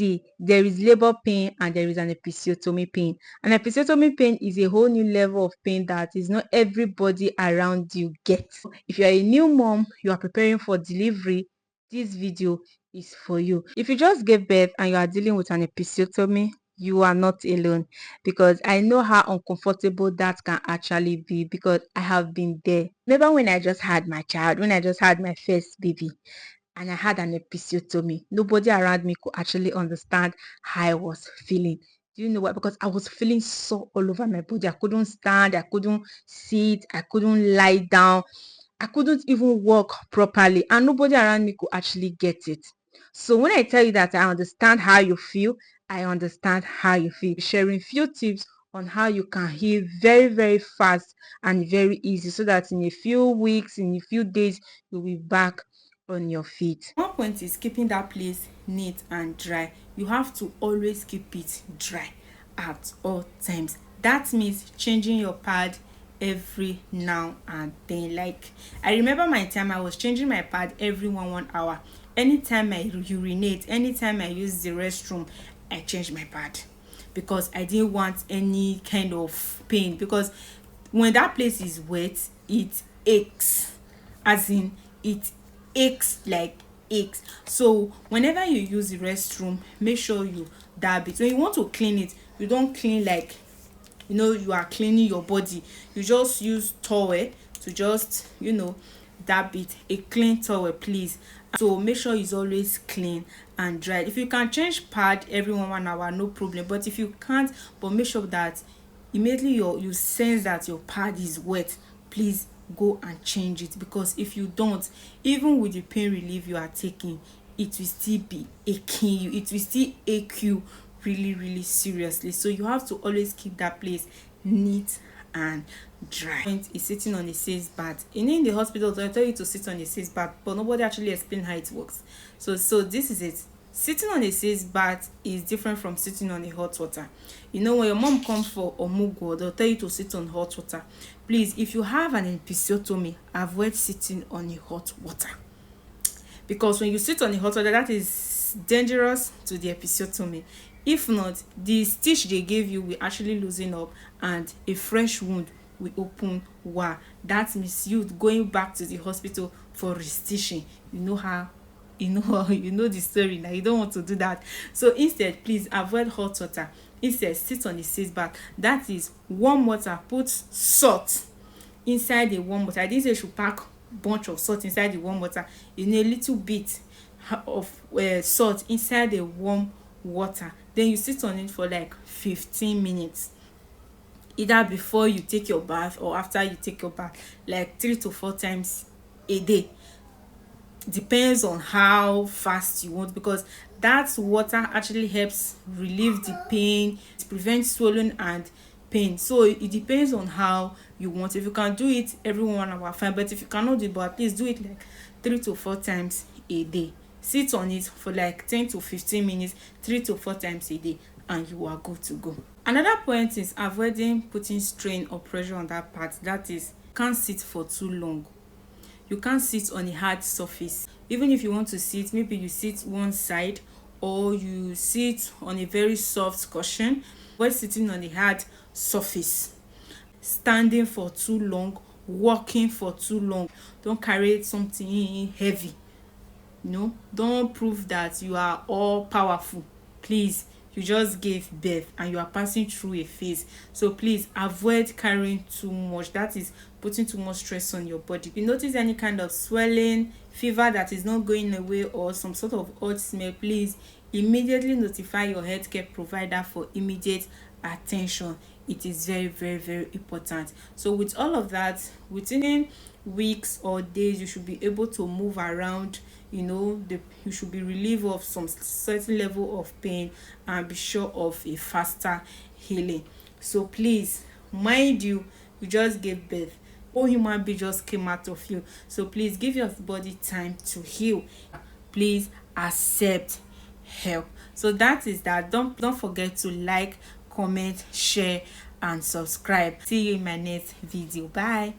See, there is labor pain and there is an episiotomy pain. An episiotomy pain is a whole new level of pain that is not everybody around you gets. If you are a new mom, you are preparing for delivery, this video is for you. If you just gave birth and you are dealing with an episiotomy, you are not alone, because I know how uncomfortable that can actually be, because I have been there. Remember when I just had my child, when I just had my first baby and I had an episiotomy, nobody around me could actually understand how I was feeling. Do you know why? Because I was feeling so all over my body. I couldn't stand, I couldn't sit, I couldn't lie down, I couldn't even walk properly, and nobody around me could actually get it. So when I tell you that I understand how you feel, I understand how you feel. Sharing few tips on how you can heal very, very fast and very easy, so that in a few weeks, in a few days, you'll be back on your feet. One point is keeping that place neat and dry. You have to always keep it dry at all times. That means changing your pad every now and then. Like, I remember my time, I was changing my pad every 1 hour. Anytime I urinate, anytime I use the restroom, I change my pad, because I didn't want any kind of pain. Because when that place is wet, it aches, as in it aches, like aches. So whenever you use the restroom, make sure you dab it. When you want to clean it, you don't clean like you are cleaning your body. You just use towel to just dab it. A clean towel, please. So make sure it's always clean and dry. If you can change pad every 1 hour, no problem. But if you can't, but make sure that immediately you sense that your pad is wet, please go and change it. Because if you don't, even with the pain relief you are taking, it will still be aching you, it will still ache you really, really seriously. So you have to always keep that place neat and dry. Is sitting on a safe bath. In the hospital, they tell you to sit on a safe bath, but nobody actually explain how it works. So this is it. Sitting on a safe bath is different from sitting on a hot water. When your mom comes for omugo, they'll tell you to sit on hot water. Please, if you have an episiotomy, avoid sitting on a hot water, because when you sit on a hot water, that is dangerous to the episiotomy. If not, the stitch they gave you will actually loosen up and a fresh wound will open. Wow, that means you going back to the hospital for restitching. You know the story now. You don't want to do that. So instead, please avoid hot water. Instead, sit on a safe bath. That is warm water. Put salt inside the warm water. I didn't say you should pack bunch of salt inside the warm water. A little bit of salt inside the warm water. Then you sit on it for like 15 minutes, either before you take your bath or after you take your bath, like 3 to 4 times a day. Depends on how fast you want, because that water actually helps relieve the pain, it prevents swelling and pain. So it depends on how you want. If you can do it every 1 hour, fine. But if you cannot do it, but please do it like 3 to 4 times a day. Sit on it for like 10 to 15 minutes, 3 to 4 times a day, and you are good to go. Another point is avoiding putting strain or pressure on that part. That is, can't sit for too long. You can't sit on a hard surface. Even if you want to sit, maybe you sit one side or you sit on a very soft cushion. While sitting on a hard surface, standing for too long, walking for too long, don't carry something heavy. Don't prove that you are all powerful. Please, you just gave birth and you are passing through a phase. So please avoid carrying too much. That is putting too much stress on your body. If you notice any kind of swelling, fever that is not going away, or some sort of odd smell, please immediately notify your healthcare provider for immediate attention. It is very, very, very important. So with all of that, within weeks or days, you should be able to move around. You should be relieved of some certain level of pain and be sure of a faster healing. So please, mind you just gave birth. All human being just came out of you. So please give your body time to heal. Please accept help. So that is that. Don't forget to like, comment, share and subscribe. See you in my next video. Bye.